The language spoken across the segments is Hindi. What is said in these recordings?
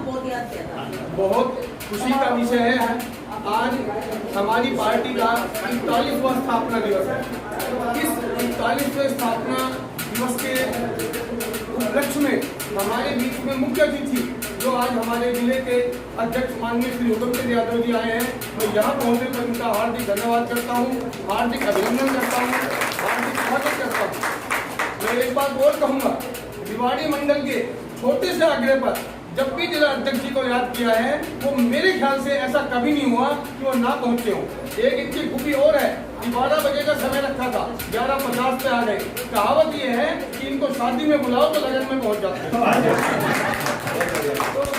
बहुत खुशी का विषय है। आज हमारी पार्टी का 41वां स्थापना दिवस है। इस 41वें स्थापना दिवस के उपलक्ष्य में हमारे बीच में मुख्य अतिथि जो आज हमारे जिले के अध्यक्ष माननीय श्री उदमचंद यादव जी आए हैं, मैं यहाँ पहुँचने पर उनका हार्दिक धन्यवाद करता हूँ, हार्दिक अभिनंदन करता हूँ, हार्दिक स्वागत करता हूँ। मैं एक बात और कहूँगा, रिवाड़ी मंडल के छोटे से आग्रह पर जब भी जिला अध्यक्ष जी को याद किया है, वो मेरे ख्याल से ऐसा कभी नहीं हुआ कि वो ना पहुंचे हो। एक इनकी खूबी और है कि 12 बजे का समय रखा था, 11:50 पे आ गए। कहावत ये है कि इनको शादी में बुलाओ तो लगन में पहुंच जाते हैं।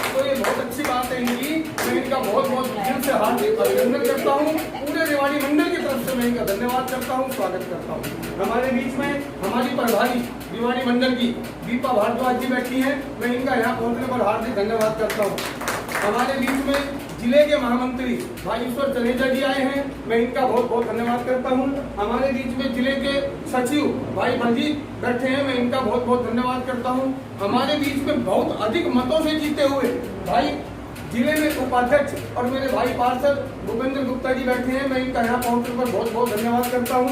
तो ये बहुत अच्छी बात है इनकी। मैं इनका बहुत बहुत दिल से हार्दिक अभिनंदन करता हूँ। पूरे रिवाड़ी मंडल की तरफ से मैं इनका धन्यवाद करता हूँ, स्वागत करता हूँ। हमारे बीच में हमारी प्रभारी रिवाड़ी मंडल की दीपा भारद्वाज जी बैठी हैं, मैं इनका यहाँ पहुँचने पर हार्दिक धन्यवाद करता हूँ। हमारे बीच में जिले के महामंत्री भाई ईश्वर चनेजा जी आए हैं, मैं इनका बहुत बहुत धन्यवाद करता हूं। हमारे बीच में जिले के सचिव भाई बलजीत बैठे हैं, मैं इनका बहुत बहुत धन्यवाद करता हूं। हमारे बीच में बहुत अधिक मतों से जीते हुए भाई जिले में उपाध्यक्ष और मेरे भाई पार्षद भूपेंद्र गुप्ता जी बैठे हैं, मैं इनका यहाँ पहुंचने पर बहुत बहुत धन्यवाद करता हूँ।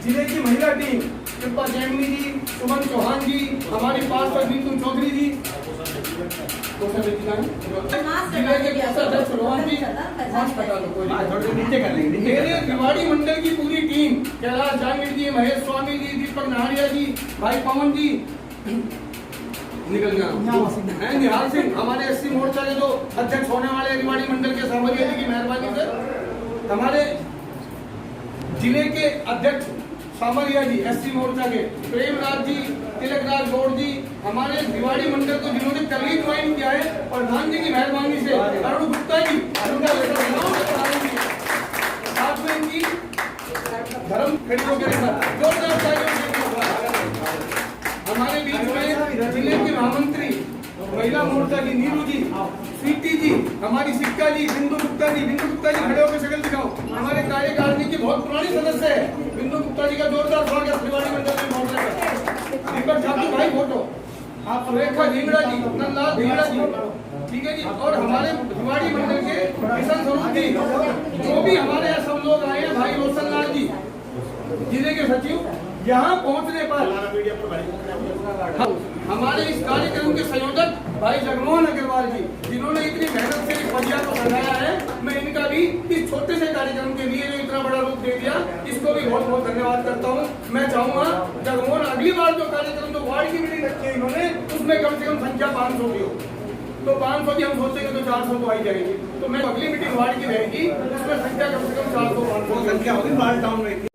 जिले की महिला टीम कृपा जैमिनी जी, सुमन चौहान जी, हमारी पार्षद बिंदु चौधरी जी, जिले के कोषाध्यक्ष रोहन जी, मेरे रिवाड़ी मंडल की पूरी टीम, कैलाश जांगीर जी, महेश स्वामी जी, दीपक नाहरिया जी, भाई पवन जी, निकल गया निहाल सिंह, हमारे एससी मोर्चा के जो अध्यक्ष होने वाले रिवाड़ी मंडल के सांवरिया जी की मेहरबानी से, हमारे जिले के अध्यक्ष सांवरिया जी एससी मोर्चा के, प्रेमराज जी, तिलकराज गौड़ जी, हमारे रिवाड़ी मंडल को जिन्होंने कल ज्वाइन किया है, और प्रधान जी की मेहरबानी से अरुण गुप्ता जी, साथ में इनकी धर्म खड़ियों के जोरदार। हमारे बीच में जिले के महामंत्री महिला मोर्चा की नीरू जी, स्वीटी जी, हमारी सिक्का जी, बिंदु गुप्ता जी खड़े होकर शक्ल दिखाओ, हमारे कार्यकारिणी की बहुत पुरानी सदस्य है, बिंदु गुप्ता जी का जोरदार स्वागत रिवाड़ी मंडल में पहुंचने का। दीपक ठाकुर भाई फोटो, आप सुरेखा ढींगड़ा जी, नंदलाल ढींगड़ा जी, ठीक है जी, और हमारे रिवाड़ी मंडल के किशन स्वरूप जी, जो भी हमारे यहाँ सब लोग आए हैं, भाई रोशन लाल जी, जिले के सचिव, यहाँ पहुँचने पर हमारे इस कार्यक्रम के संयोजक भाई जगमोहन अग्रवाल जी, जिन्होंने इतनी मेहनत से इस फजिया को सजाया है, मैं इनका भी इस छोटे से कार्यक्रम के लिए जो इतना बड़ा रूप दे दिया, इसको भी बहुत बहुत धन्यवाद करता हूँ। मैं चाहूंगा जगमोहन अगली बार जो कार्यक्रम जो वार्ड की मीटिंग रखी है इन्होंने, उसमें कम से कम संख्या 500 की हो, तो 500 की हम सोचेंगे तो 400 तो आई जाएगी, तो मैं अगली मीटिंग वार्ड की रहेगी, उसमें संख्या कम से कम 400-500 संख्या होगी वार्ड टाउन में।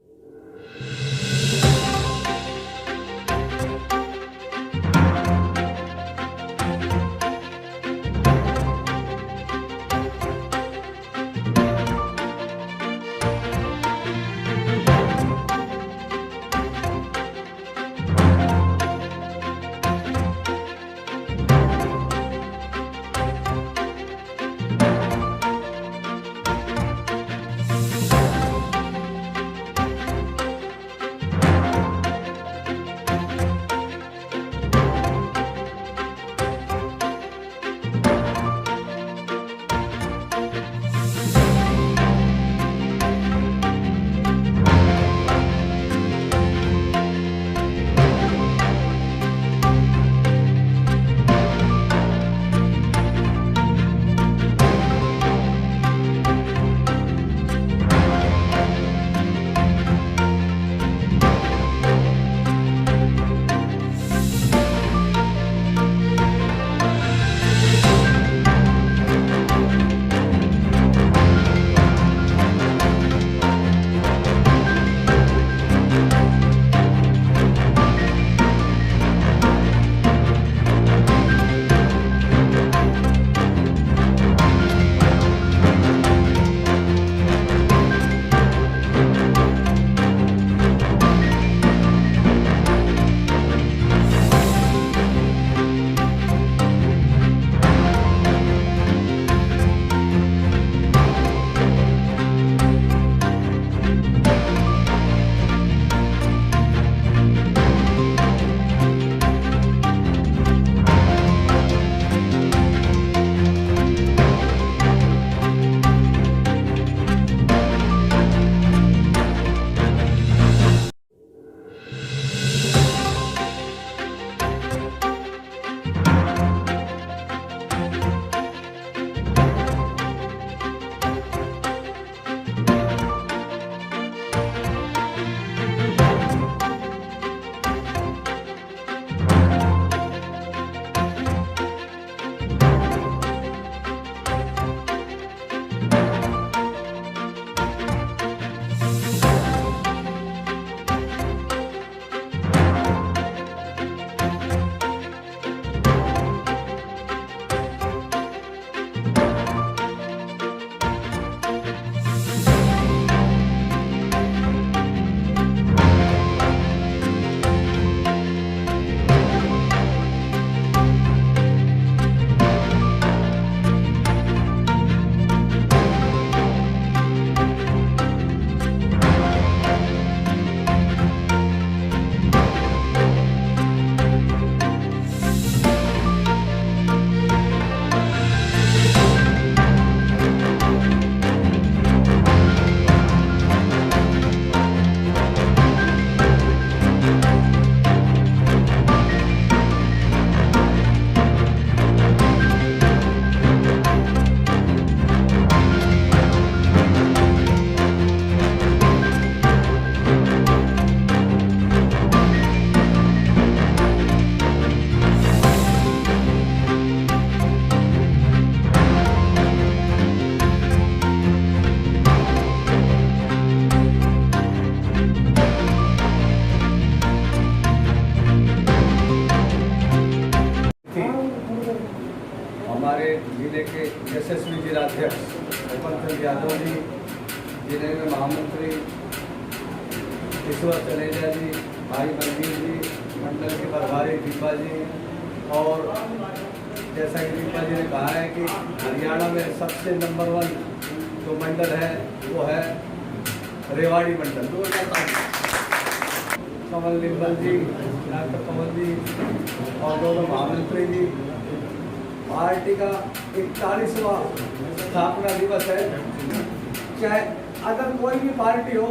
जिले के यशस्वी जिलाध्यक्ष भूपन चंद यादव जी, जिले में महामंत्री ईश्वर चनेजा जी, भाई बलबीर जी, मंडल के प्रभारी दीपा जी, और जैसा कि दीपा जी ने कहा है कि हरियाणा में सबसे नंबर 1 जो मंडल है वो है रेवाड़ी मंडल। कमल निम्बल जी, डॉक्टर कमल जी और दोनों महामंत्री जी, पार्टी का 41वां स्थापना दिवस है। चाहे अगर कोई भी पार्टी हो,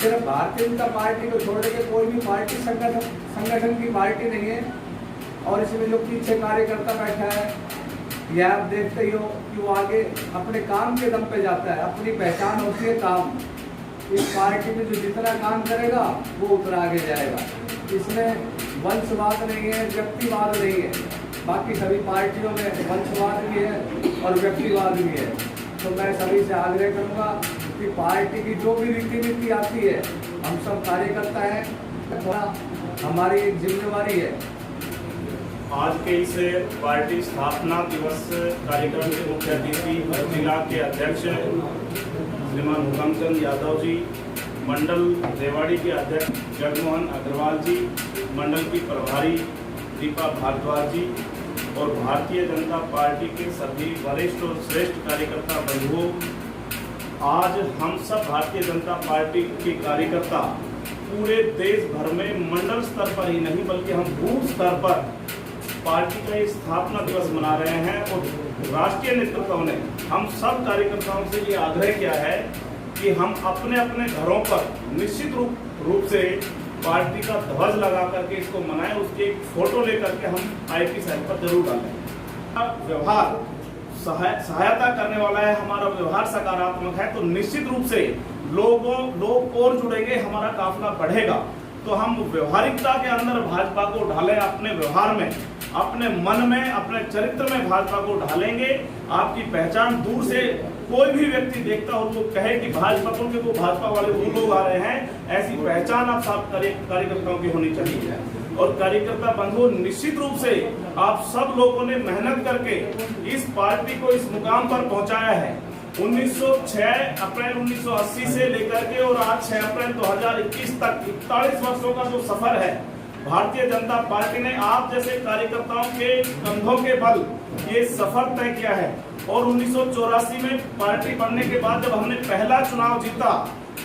सिर्फ भारतीय जनता पार्टी को छोड़ के कोई भी पार्टी संगठन की पार्टी नहीं है। और इसमें जो पीछे कार्यकर्ता बैठा है, यह आप देखते ही हो कि वो आगे अपने काम के दम पे जाता है। अपनी पहचान होती है काम। इस पार्टी में जो जितना काम करेगा वो उतना आगे जाएगा। इसमें वंशवाद नहीं है, व्यक्तिवाद नहीं है। बाकी सभी पार्टियों में वंशवाद भी है और व्यक्तिवाद भी है। तो मैं सभी से आग्रह करूंगा कि पार्टी की जो भी रीति नीति आती है, हम सब कार्यकर्ता हैं, थोड़ा हमारी एक जिम्मेवारी है। आज के इस पार्टी स्थापना दिवस कार्यक्रम के मुख्य अतिथि जिला के अध्यक्ष श्रीमान भूपमचंद यादव जी, मंडल रेवाड़ी के अध्यक्ष जगमोहन अग्रवाल जी, मंडल की प्रभारी दीपा भारद्वाज जी और भारतीय जनता पार्टी के सभी वरिष्ठ और श्रेष्ठ कार्यकर्ता बंधुओं, आज हम सब भारतीय जनता पार्टी के कार्यकर्ता पूरे देश भर में मंडल स्तर पर ही नहीं बल्कि हम बूथ स्तर पर पार्टी का ये स्थापना दिवस मना रहे हैं। और राष्ट्रीय नेतृत्व ने हम सब कार्यकर्ताओं से ये आग्रह किया है कि हम अपने अपने घरों पर निश्चित रूप से पार्टी का ध्वज लगा करके इसको मनाएं। उसकी एक फोटो लेकर के हम आईटी साइट पर जरूर डालें। व्यवहार सहायता करने वाला है, हमारा व्यवहार सकारात्मक है तो निश्चित रूप से लोग और जुड़ेंगे, हमारा काफिला बढ़ेगा। तो हम व्यवहारिकता के अंदर भाजपा को ढालें, अपने व्यवहार में, अपने मन में, अपने चरित्र में भाजपा को ढालेंगे। आपकी पहचान दूर से कोई भी व्यक्ति देखता हो तो कहे कि भाजपा को, क्योंकि वो भाजपा वाले वो लोग आ रहे हैं, ऐसी पहचान आप सब कार्यकर्ताओं की होनी चाहिए। और कार्यकर्ता बंधुओं, निश्चित रूप से आप सब लोगों ने मेहनत करके इस पार्टी को इस मुकाम पर पहुंचाया है। 6 अप्रैल 1980 से लेकर के और आज 6 अप्रैल 2021 तक 41 वर्षों का जो सफर है, भारतीय जनता पार्टी ने आप जैसे कार्यकर्ताओं के कंधों के बल ये सफर तय किया है। और 1984 में पार्टी बनने के बाद जब हमने पहला चुनाव जीता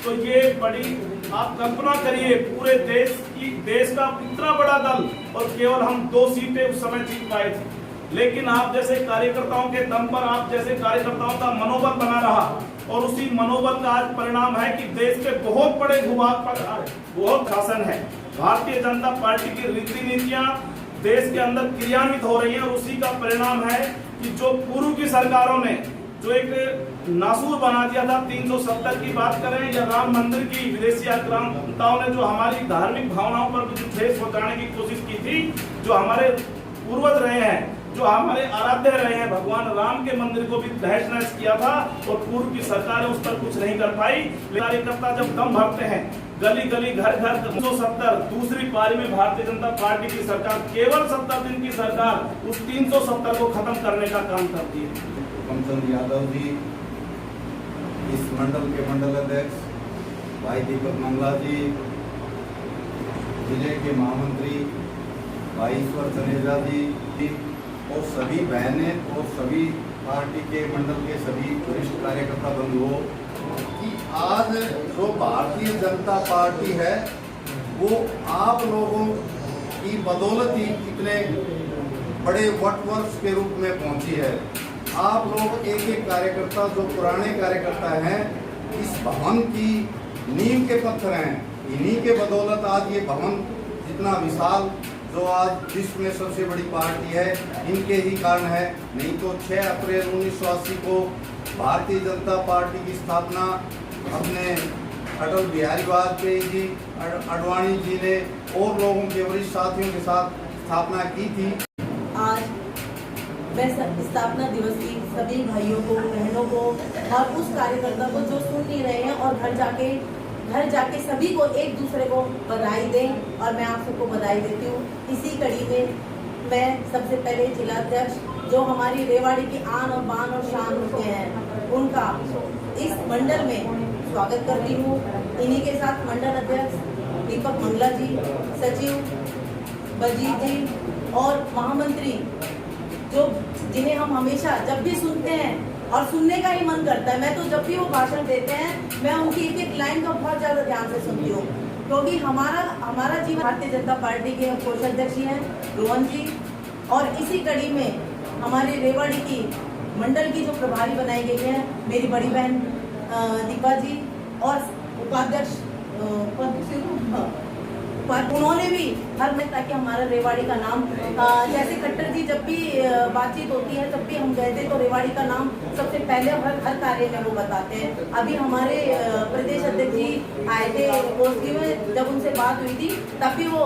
तो ये बड़ी, आप कल्पना करिए, पूरे देश का इतना बड़ा दल और केवल हम 2 सीटें उस समय जीत पाए थे। लेकिन आप जैसे कार्यकर्ताओं के दम पर, आप जैसे कार्यकर्ताओं का मनोबल बना रहा और उसी मनोबल का आज परिणाम है कि देश के बहुत बड़े भूभाग पर बहुत शासन है। भारतीय जनता पार्टी की रीति नीतियां देश के अंदर क्रियान्वित हो रही हैं और उसी का परिणाम है कि जो पूर्व की सरकारों ने जो एक नासूर बना दिया था, 370 की बात करें या राम मंदिर की, विदेशी आक्रांताओं ने जो हमारी धार्मिक भावनाओं पर भी ठेस पहुंचाने की कोशिश की थी, जो हमारे पूर्वज रहे हैं, जो हमारे आराध्य रहे हैं, भगवान राम के मंदिर को भी तहस नहस किया था और पूर्व की सरकारें उस पर कुछ नहीं कर पाई। कार्यकर्ता जब दम भरते हैं, गली गली घर घर 370 दूसरी पारी में भारतीय जनता पार्टी की सरकार, केवल 70 दिन की सरकार, उस 370 को खत्म करने का काम करती है। भूपमचंद यादव जी, इस मंडल के मंडल अध्यक्ष भाई दीपक मंगला जी, जिले के महामंत्री भाई ईश्वर चनेजा जी और सभी बहनें और सभी पार्टी के मंडल के सभी वरिष्ठ कार्यकर्ता बंधुओं, कि आज जो भारतीय जनता पार्टी है वो आप लोगों की बदौलत ही इतने बड़े वटवर्ष के रूप में पहुंची है। आप लोग एक एक कार्यकर्ता, जो पुराने कार्यकर्ता हैं, इस भवन की नींव के पत्थर हैं। इन्हीं के बदौलत आज ये भवन जितना विशाल, जो आज विश्व में सबसे बड़ी पार्टी है, इनके ही कारण है। नहीं तो 6 अप्रैल 1980 को भारतीय जनता पार्टी की स्थापना अपने अटल बिहारी वाजपेयी जी, अडवाणी जी ने और लोगों के वरिष्ठ साथियों के साथ स्थापना की थी। आज मैं स्थापना दिवस की सभी भाइयों को, बहनों को और उस कार्यकर्ता को जो सुन नहीं रहे हैं और घर जाके सभी को एक दूसरे को बधाई दें और मैं आप सबको बधाई देती हूँ। इसी कड़ी में मैं सबसे पहले जिलाध्यक्ष जो हमारी रेवाड़ी की आन और बान और शान होते हैं, उनका इस मंडल में स्वागत करती हूँ। इन्हीं के साथ मंडल अध्यक्ष दीपक मंगला जी, सचिव बलजीत जी और महामंत्री जो जिन्हें हम हमेशा जब भी सुनते हैं और सुनने का ही मन करता है। मैं तो जब भी वो भाषण देते हैं मैं उनकी एक एक लाइन का बहुत ज़्यादा ध्यान से सुनती हूँ, क्योंकि हमारा जीवन भारतीय जनता पार्टी के कोषाध्यक्ष हैं रोहन जी, और इसी कड़ी में हमारे रेवाड़ी की मंडल की जो प्रभारी बनाई गई है मेरी बड़ी बहन दीपा जी, और उपाध्यक्ष उन्होंने भी हर में, ताकि हमारा रेवाड़ी का नाम, जैसे खट्टर जी जब भी बातचीत होती है तब भी हम गए थे तो रेवाड़ी का नाम सबसे पहले हर कार्य में वो बताते हैं। अभी हमारे प्रदेश अध्यक्ष जी आए थे कोसगी में, जब उनसे बात हुई थी तब भी वो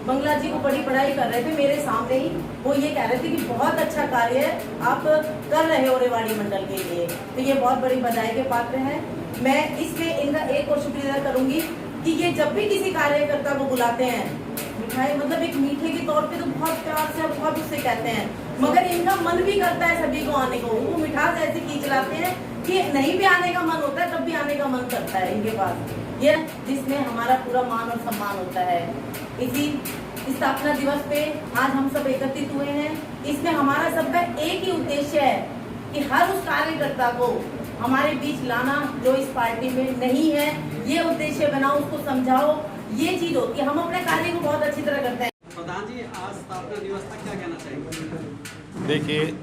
मंगला जी को बड़ी बड़ाई कर रहे थे मेरे सामने ही। वो ये कह रहे थे कि बहुत अच्छा कार्य आप कर रहे हो रेवाड़ी मंडल के लिए, तो ये बहुत बड़ी बधाई के पात्र हैं। मैं इसमें इनका एक और शुक्रिया करूंगी कि ये जब भी किसी कार्यकर्ता को बुलाते हैं, मिठाई मतलब एक मीठे के तौर पे तो बहुत प्यार से और बहुत उससे कहते हैं, मगर इनका मन भी करता है सभी को आने को। वो मिठास ऐसी खींच लाते हैं कि नहीं भी आने का मन होता है तब भी आने का मन करता है इनके पास, ये जिसमें हमारा पूरा मान और सम्मान होता है। इसी स्थापना दिवस पे आज हम सब एकत्रित हुए हैं। इसमें हमारा सबका एक ही उद्देश्य है कि हर उस कार्यकर्ता को हमारे बीच लाना जो इस पार्टी में नहीं है, ये उद्देश्य बनाओ, उसको समझाओ, ये चीज होती है। हम अपने कार्य को बहुत अच्छी तरह करते हैं। प्रधान जी, आज स्थापना दिवस तक क्या कहना चाहेंगे? देखिए,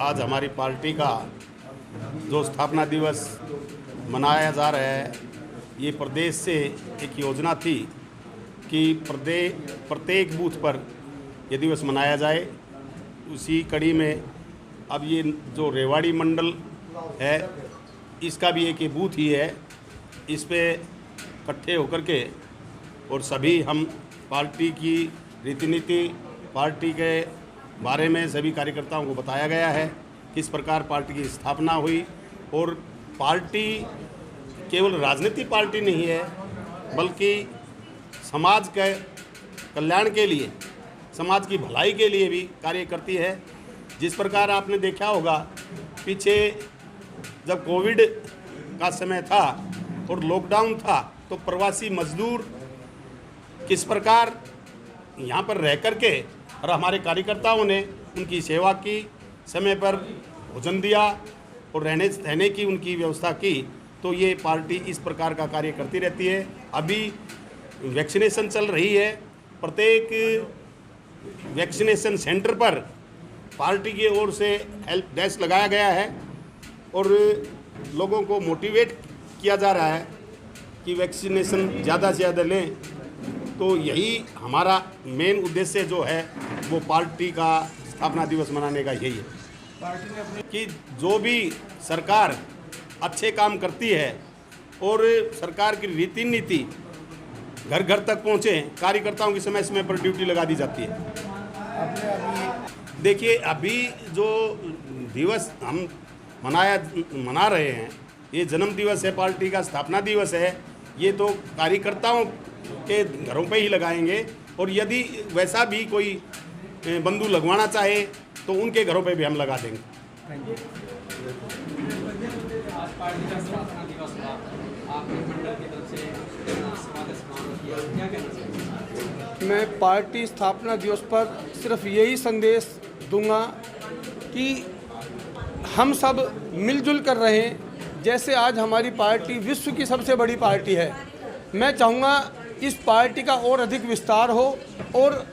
आज हमारी पार्टी का जो स्थापना दिवस मनाया जा रहा है, ये प्रदेश से एक योजना थी कि प्रत्येक बूथ पर ये दिवस मनाया जाए। उसी कड़ी में अब ये जो रेवाड़ी मंडल है इसका भी एक बूथ ही है। इस पे इकट्ठे होकर के और सभी हम पार्टी की रीति नीति, पार्टी के बारे में सभी कार्यकर्ताओं को बताया गया है किस प्रकार पार्टी की स्थापना हुई। और पार्टी केवल राजनीतिक पार्टी नहीं है, बल्कि समाज के कल्याण के लिए, समाज की भलाई के लिए भी कार्य करती है। जिस प्रकार आपने देखा होगा पीछे जब कोविड का समय था और लॉकडाउन था, तो प्रवासी मजदूर किस प्रकार यहाँ पर रह कर के और हमारे कार्यकर्ताओं ने उनकी सेवा की, समय पर भोजन दिया और रहने की उनकी व्यवस्था की। तो ये पार्टी इस प्रकार का कार्य करती रहती है। अभी वैक्सीनेशन चल रही है, प्रत्येक वैक्सीनेशन सेंटर पर पार्टी की ओर से हेल्प डेस्क लगाया गया है और लोगों को मोटिवेट किया जा रहा है कि वैक्सीनेशन ज़्यादा से ज़्यादा लें। तो यही हमारा मेन उद्देश्य जो है वो पार्टी का स्थापना दिवस मनाने का यही है कि जो भी सरकार अच्छे काम करती है और सरकार की रीति नीति घर घर तक पहुँचे, कार्यकर्ताओं की समय समय पर ड्यूटी लगा दी जाती है। देखिए, अभी जो दिवस हम मना रहे हैं, ये जन्म दिवस है, पार्टी का स्थापना दिवस है, ये तो कार्यकर्ताओं के घरों पे ही लगाएंगे। और यदि वैसा भी कोई बंधु लगवाना चाहे तो उनके घरों पे भी हम लगा देंगे। आज पार्टी का स्थापना दिवस था, आपने मंडल की तरफ से स्वागत समारोह किया, क्या कहना चाहिए? मैं पार्टी स्थापना दिवस पर सिर्फ यही संदेश दूंगा कि हम सब मिलजुल कर रहें। जैसे आज हमारी पार्टी विश्व की सबसे बड़ी पार्टी है, मैं चाहूँगा इस पार्टी का और अधिक विस्तार हो और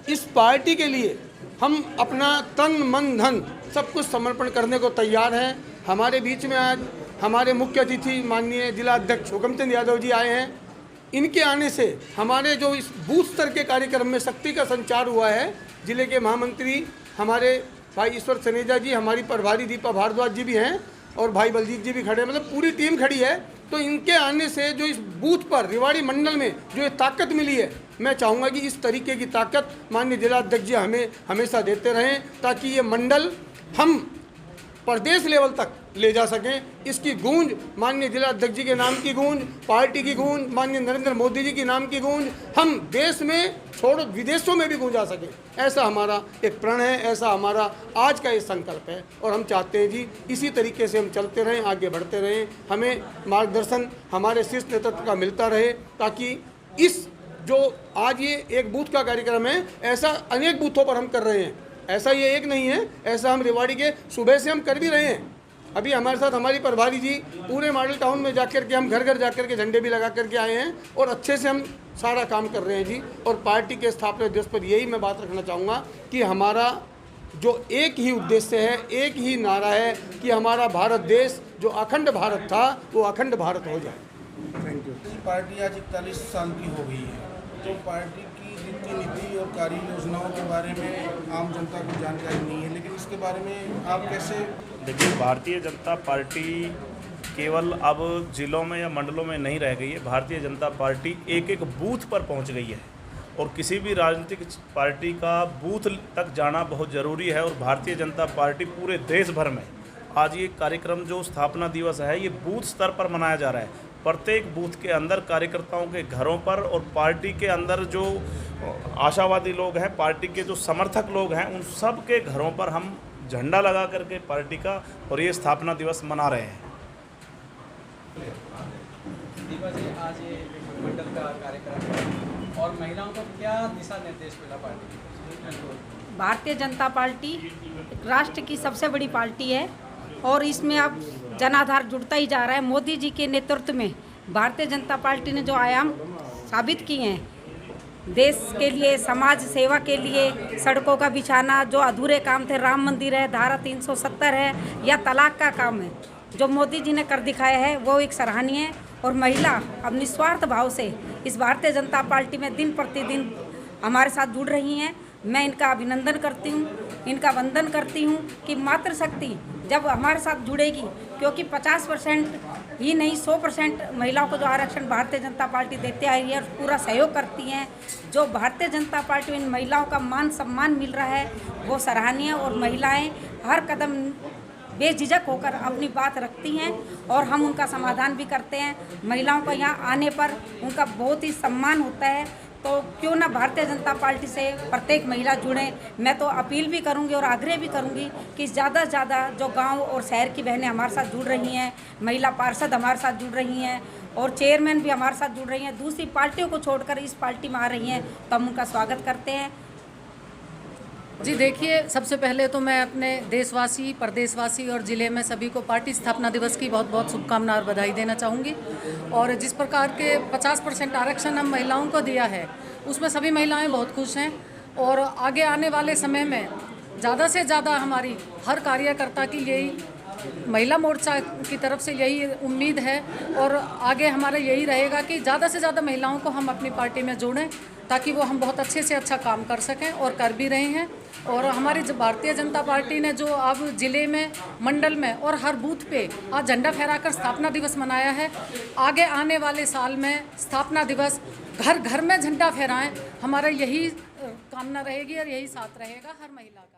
इस पार्टी के लिए हम अपना तन मन धन सब कुछ समर्पण करने को तैयार हैं। हमारे बीच में आज हमारे मुख्य अतिथि माननीय जिला अध्यक्ष हुकमचंद यादव जी आए हैं। इनके आने से हमारे जो इस बूथ स्तर के कार्यक्रम में शक्ति का संचार हुआ है, जिले के महामंत्री हमारे भाई ईश्वर सनेजा जी, हमारी प्रभारी दीपा भारद्वाज जी भी हैं और भाई बलजीत जी भी खड़े हैं, मतलब पूरी टीम खड़ी है। तो इनके आने से जो इस बूथ पर रेवाड़ी मंडल में जो ये ताकत मिली है, मैं चाहूँगा कि इस तरीके की ताकत माननीय जिला अध्यक्ष जी हमें हमेशा देते रहें, ताकि ये मंडल हम प्रदेश लेवल तक ले जा सकें, इसकी गूंज माननीय जिला अध्यक्ष जी के नाम की गूंज, पार्टी की गूंज, माननीय नरेंद्र मोदी जी की नाम की गूंज हम देश में छोड़ो विदेशों में भी गूंजा सकें, ऐसा हमारा एक प्रण है, ऐसा हमारा आज का ये संकल्प है। और हम चाहते हैं जी इसी तरीके से हम चलते रहें, आगे बढ़ते रहें, हमें मार्गदर्शन हमारे शीर्ष नेतृत्व का मिलता रहे, ताकि इस जो आज ये एक बूथ का कार्यक्रम है, ऐसा अनेक बूथों पर हम कर रहे हैं, ऐसा ये एक नहीं है, ऐसा हम रेवाड़ी के सुबह से हम कर भी रहे हैं। अभी हमारे साथ हमारी प्रभारी जी पूरे मॉडल टाउन में जाकर के हम घर घर जाकर के झंडे भी लगा करके आए हैं और अच्छे से हम सारा काम कर रहे हैं जी। और पार्टी के स्थापना दिवस पर यही मैं बात रखना चाहूँगा कि हमारा जो एक ही उद्देश्य है, एक ही नारा है कि हमारा भारत देश जो अखंड भारत था वो अखंड भारत हो जाए। Thank you. पार्टी आज 41 साल की हो गई है, तो पार्टी की रीति नीति और कार्य योजनाओं के बारे में आम जनता को जानकारी नहीं है, लेकिन इसके बारे में आप कैसे? देखिए, भारतीय जनता पार्टी केवल अब जिलों में या मंडलों में नहीं रह गई है। भारतीय जनता पार्टी एक एक बूथ पर पहुंच गई है और किसी भी राजनीतिक पार्टी का बूथ तक जाना बहुत ज़रूरी है। और भारतीय जनता पार्टी पूरे देश भर में आज ये कार्यक्रम जो स्थापना दिवस है ये बूथ स्तर पर मनाया जा रहा है। प्रत्येक बूथ के अंदर कार्यकर्ताओं के घरों पर और पार्टी के अंदर जो आशावादी लोग हैं, पार्टी के जो समर्थक लोग हैं, उन सब के घरों पर हम झंडा लगा करके पार्टी का और ये स्थापना दिवस मना रहे हैं। दीपा जी, आज ये मंडल का कार्यक्रम है और महिलाओं को क्या दिशा निर्देश मिला पार्टी? भारतीय जनता पार्टी राष्ट्र की सबसे बड़ी पार्टी है और इसमें अब जनाधार जुड़ता ही जा रहा है। मोदी जी के नेतृत्व में भारतीय जनता पार्टी ने जो आयाम साबित किए हैं देश के लिए, समाज सेवा के लिए, सड़कों का बिछाना, जो अधूरे काम थे, राम मंदिर है, धारा 370 है या तलाक का काम है, जो मोदी जी ने कर दिखाया है वो एक सराहनीय है। और महिला अब निस्वार्थ भाव से इस भारतीय जनता पार्टी में दिन प्रतिदिन हमारे साथ जुड़ रही हैं। मैं इनका अभिनंदन करती हूँ, इनका वंदन करती हूँ कि मातृशक्ति जब हमारे साथ जुड़ेगी, क्योंकि 50% ही नहीं 100% महिलाओं को जो आरक्षण भारतीय जनता पार्टी देते आई है और पूरा सहयोग करती हैं, जो भारतीय जनता पार्टी में इन महिलाओं का मान सम्मान मिल रहा है वो सराहनीय। और महिलाएं हर कदम बेझिझक होकर अपनी बात रखती हैं और हम उनका समाधान भी करते हैं। महिलाओं को यहाँ आने पर उनका बहुत ही सम्मान होता है, तो क्यों ना भारतीय जनता पार्टी से प्रत्येक महिला जुड़े। मैं तो अपील भी करूंगी और आग्रह भी करूंगी कि ज़्यादा से ज़्यादा जो गांव और शहर की बहनें हमारे साथ जुड़ रही हैं, महिला पार्षद हमारे साथ जुड़ रही हैं और चेयरमैन भी हमारे साथ जुड़ रही हैं, दूसरी पार्टियों को छोड़कर इस पार्टी में आ रही हैं, तो हम उनका स्वागत करते हैं। जी देखिए, सबसे पहले तो मैं अपने देशवासी, प्रदेशवासी और ज़िले में सभी को पार्टी स्थापना दिवस की बहुत बहुत शुभकामना और बधाई देना चाहूँगी। और जिस प्रकार के 50% आरक्षण हम महिलाओं को दिया है उसमें सभी महिलाएं बहुत खुश हैं और आगे आने वाले समय में ज़्यादा से ज़्यादा हमारी हर कार्यकर्ता की यही महिला मोर्चा की तरफ से यही उम्मीद है और आगे हमारा यही रहेगा कि ज़्यादा से ज़्यादा महिलाओं को हम अपनी पार्टी में जोड़ें ताकि वो हम बहुत अच्छे से अच्छा काम कर सकें और कर भी रहे हैं। और हमारी जो भारतीय जनता पार्टी ने जो अब ज़िले में, मंडल में और हर बूथ पे आज झंडा फहराकर स्थापना दिवस मनाया है, आगे आने वाले साल में स्थापना दिवस घर घर में झंडा फहराएं, हमारा यही कामना रहेगी और यही साथ रहेगा हर महिला का।